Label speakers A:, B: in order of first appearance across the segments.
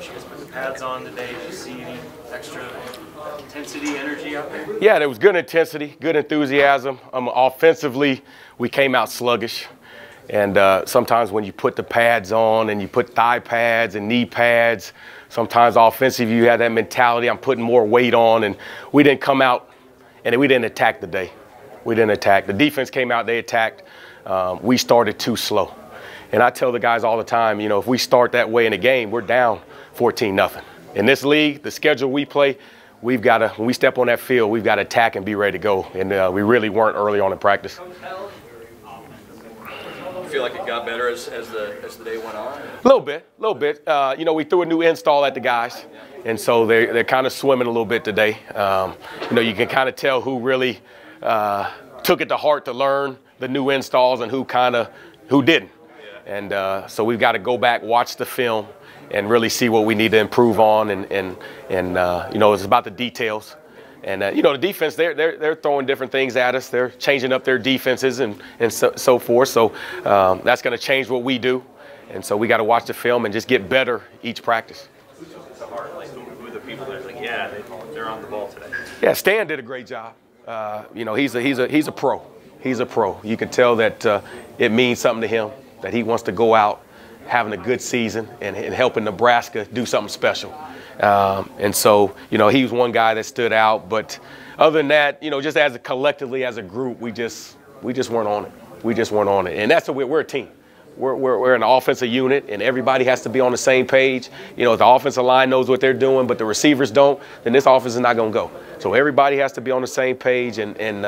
A: Coach, you guys put the pads on today. Did you see any extra intensity, energy out there?
B: Yeah, there was good intensity, good enthusiasm. Offensively, we came out sluggish. And sometimes when you put the pads on and you put thigh pads and knee pads, sometimes offensively you have that mentality, I'm putting more weight on. And we didn't come out and we didn't attack the day. We didn't attack. The defense came out, they attacked. We started too slow. And I tell the guys all the time, you know, if we start that way in a game, we're down 14-0. In this league, the schedule we play, we've got to, when we step on that field, we've got to attack and be ready to go. And we really weren't early on in practice.
C: Feel like it got better as the day went on?
B: A little bit. You know, we threw a new install at the guys, and so they're kind of swimming a little bit today. You know, you can kind of tell who really took it to heart to learn the new installs and who didn't. And so we've got to go back, watch the film, and really see what we need to improve on. And you know, it's about the details. And, you know, the defense, they're throwing different things at us. They're changing up their defenses and so forth. So that's going to change what we do. And so we got to watch the film and just get better each practice.
A: It's hard. Like, who are the people that are like, yeah, they're on the ball today?
B: Yeah, Stan did a great job. You know, he's a pro. He's a pro. You can tell that it means something to him, that he wants to go out having a good season and helping Nebraska do something special. And so, you know, he was one guy that stood out. But other than that, you know, just collectively as a group, we just weren't on it. We just weren't on it. And that's we're a team. We're an offensive unit, and everybody has to be on the same page. You know, if the offensive line knows what they're doing, but the receivers don't, then this offense is not going to go. So everybody has to be on the same page. And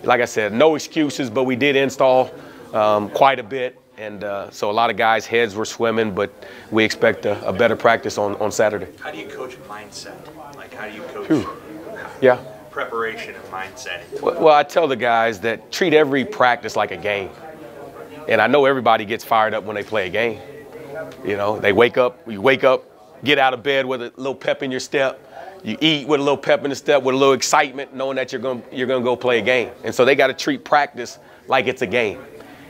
B: like I said, no excuses, but we did install quite a bit. And so a lot of guys' heads were swimming, but we expect a better practice on Saturday.
A: How do you coach mindset? Like, how do you coach preparation and mindset?
B: Well, I tell the guys that treat every practice like a game. And I know everybody gets fired up when they play a game. You know, you wake up, get out of bed with a little pep in your step. You eat with a little pep in the step, with a little excitement, knowing that you're going to go play a game. And so they got to treat practice like it's a game.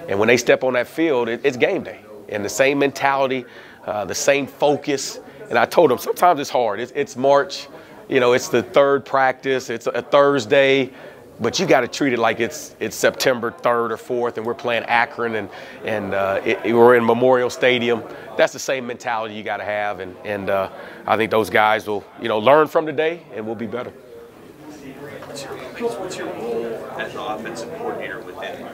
B: And when they step on that field, it's game day. And the same mentality, the same focus. And I told them sometimes it's hard. It's March, you know, it's the third practice. It's a Thursday. But you got to treat it like it's September 3rd or 4th, and we're playing Akron, and we're in Memorial Stadium. That's the same mentality you got to have, and I think those guys will, you know, learn from today, and we'll be better.
A: What's your role as an offensive coordinator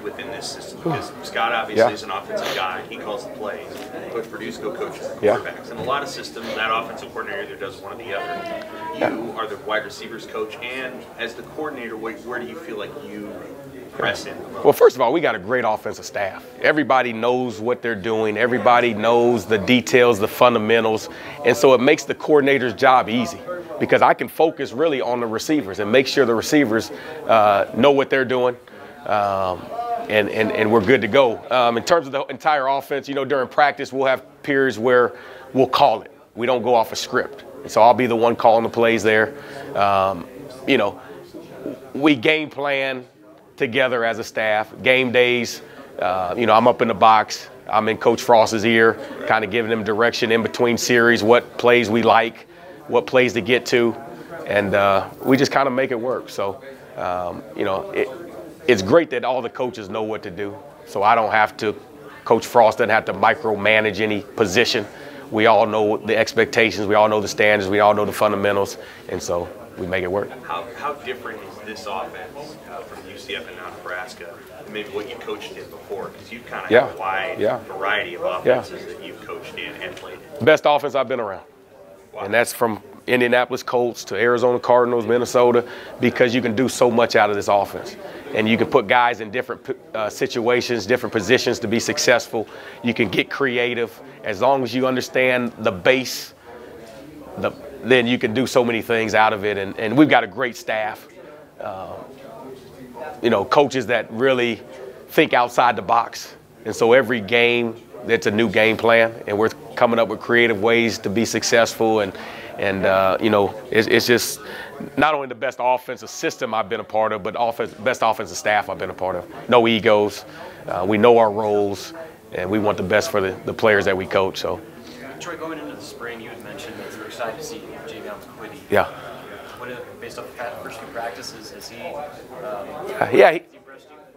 A: within this system? Because Scott obviously is an offensive guy. He calls the plays. Coach Verduzco coaches the quarterbacks. In a lot of systems, that offensive coordinator either does one or the other. You are the wide receivers coach, and as the coordinator, where do you feel like you press in?
B: Well, first of all, we got a great offensive staff. Everybody knows what they're doing. Everybody knows the details, the fundamentals, and so it makes the coordinator's job easy, because I can focus really on the receivers and make sure the receivers know what they're doing, and we're good to go. In terms of the entire offense, you know, during practice, we'll have periods where we'll call it. We don't go off a script. And so I'll be the one calling the plays there. You know, we game plan together as a staff. Game days, you know, I'm up in the box. I'm in Coach Frost's ear, kind of giving him direction in between series, what plays we like, what plays to get to, and we just kind of make it work. So, you know, it's great that all the coaches know what to do, so I don't have to, Coach Frost doesn't have to micromanage any position. We all know the expectations, we all know the standards, we all know the fundamentals, and so we make it work.
A: How different is this offense from UCF and now Nebraska, and maybe what you coached in before? Because you've kind of had a wide variety of offenses that you've coached in and played in.
B: Best offense I've been around. Wow. And that's from Indianapolis Colts to Arizona Cardinals, Minnesota, because you can do so much out of this offense. And you can put guys in different situations, different positions to be successful. You can get creative. As long as you understand the base, then you can do so many things out of it. And we've got a great staff. You know, coaches that really think outside the box. And so every game, it's a new game plan, and we're coming up with creative ways to be successful. And you know, it's just not only the best offensive system I've been a part of, but best offensive staff I've been a part of. No egos. We know our roles, and we want the best for the players that we coach. So
D: Troy, going into the spring, you had mentioned that you were excited to see Javion McQuitty.
B: Yeah.
D: Based off the first few practices, has he?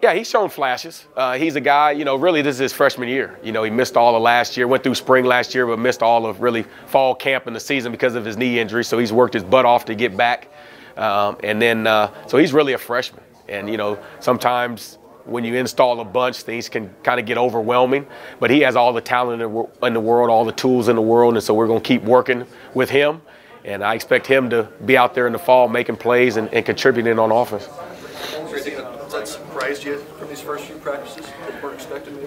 B: Yeah, he's shown flashes. He's a guy, really this is his freshman year. He missed all of last year, went through spring last year, but missed all of really fall camp in the season because of his knee injury. So he's worked his butt off to get back. So he's really a freshman. And, sometimes when you install a bunch, things can kind of get overwhelming. But he has all the talent in the world, all the tools in the world. And so we're going to keep working with him. And I expect him to be out there in the fall making plays and contributing on offense.
C: Has that surprised you from these first few practices that you weren't expecting?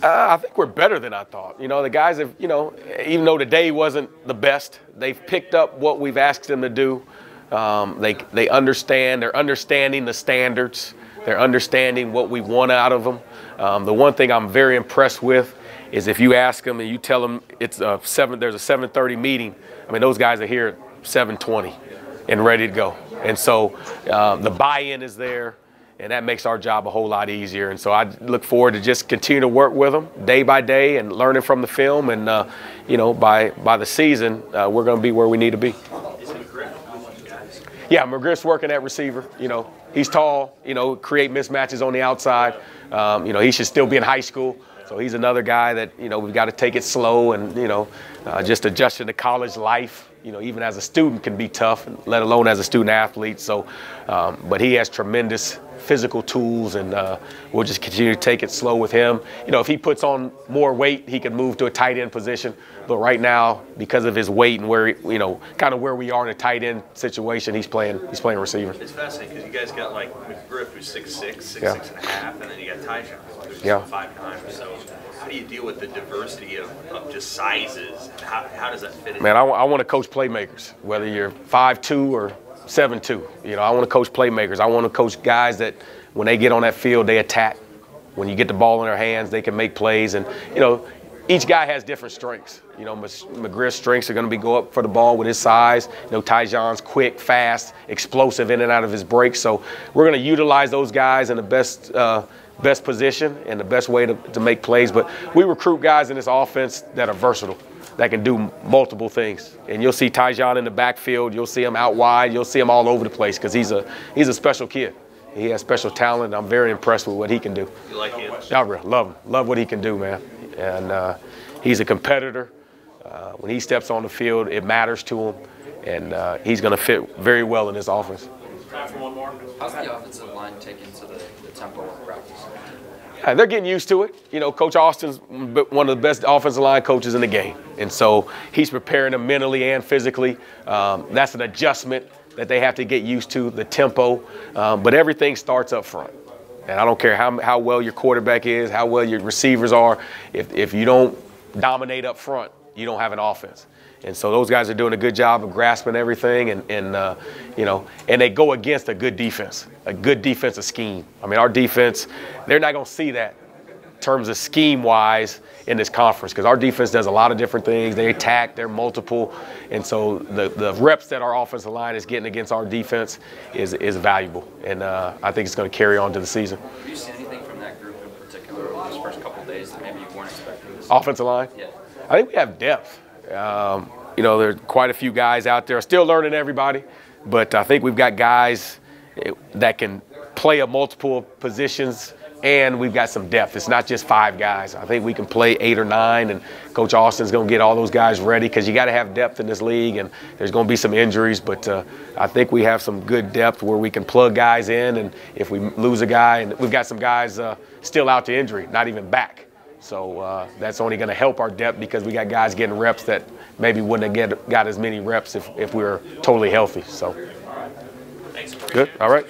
B: I think we're better than I thought. The guys have, even though today wasn't the best, they've picked up what we've asked them to do. They understand. They're understanding the standards. They're understanding what we want out of them. The one thing I'm very impressed with is if you ask them and you tell them there's a 7:30 meeting. I mean, those guys are here at 7:20 and ready to go. And so the buy-in is there, and that makes our job a whole lot easier. And so I look forward to just continue to work with them day by day and learning from the film. And, by the season, we're going to be where we need to be. Yeah, McGriff's working at receiver. He's tall, create mismatches on the outside. He should still be in high school. So he's another guy that, we've got to take it slow and, just adjusting to college life, even as a student can be tough, let alone as a student athlete. So, but he has tremendous physical tools, and we'll just continue to take it slow with him. If he puts on more weight, he can move to a tight end position. But right now, because of his weight and where, kind of where we are in a tight end situation, he's playing receiver.
A: It's fascinating because you guys got like McGriff, who's 6'6", 6'6.5", and then you got Tyjon, who's 5'9". So how do you deal with the diversity of just sizes? And how does that fit in?
B: Man, I want to coach playmakers, whether you're 5'2" or 7'2". I want to coach playmakers. I want to coach guys that when they get on that field, they attack. When you get the ball in their hands, they can make plays. And, each guy has different strengths. McGriff's strengths are going to be go up for the ball with his size. Tyjon's quick, fast, explosive in and out of his breaks. So we're going to utilize those guys in the best position and the best way to make plays. But we recruit guys in this offense that are versatile, that can do multiple things. And you'll see Tyjon in the backfield. You'll see him out wide. You'll see him all over the place because he's a special kid. He has special talent. I'm very impressed with what he can do.
A: You like him?
B: I love him. Love what he can do, man. And he's a competitor. When he steps on the field, it matters to him. And he's going to fit very well in this offense.
C: Time for one more.
D: How's the offensive line taken to the tempo of practice?
B: Yeah, they're getting used to it. Coach Austin's one of the best offensive line coaches in the game. And so he's preparing them mentally and physically. That's an adjustment that they have to get used to, the tempo. But everything starts up front. And I don't care how well your quarterback is, how well your receivers are. If you don't dominate up front, you don't have an offense. And so those guys are doing a good job of grasping everything, and they go against a good defensive scheme. I mean, our defense, they're not going to see that in terms of scheme-wise in this conference because our defense does a lot of different things. They attack, they're multiple, and so the reps that our offensive line is getting against our defense is valuable, and I think it's going to carry on to the season.
D: Have you seen anything from that group in particular over these first couple of days that maybe you weren't expecting to see?
B: Offensive line?
D: Yeah.
B: I think we have depth. There's quite a few guys out there. Still learning everybody, but I think we've got guys that can play at multiple positions, and we've got some depth. It's not just 5 guys. I think we can play 8 or 9, and Coach Austin's going to get all those guys ready because you got to have depth in this league, and there's going to be some injuries, but I think we have some good depth where we can plug guys in, and if we lose a guy, and we've got some guys still out to injury, not even back. So that's only going to help our depth because we got guys getting reps that maybe wouldn't have got as many reps if we were totally healthy. So,
A: Thanks.
B: good. All right.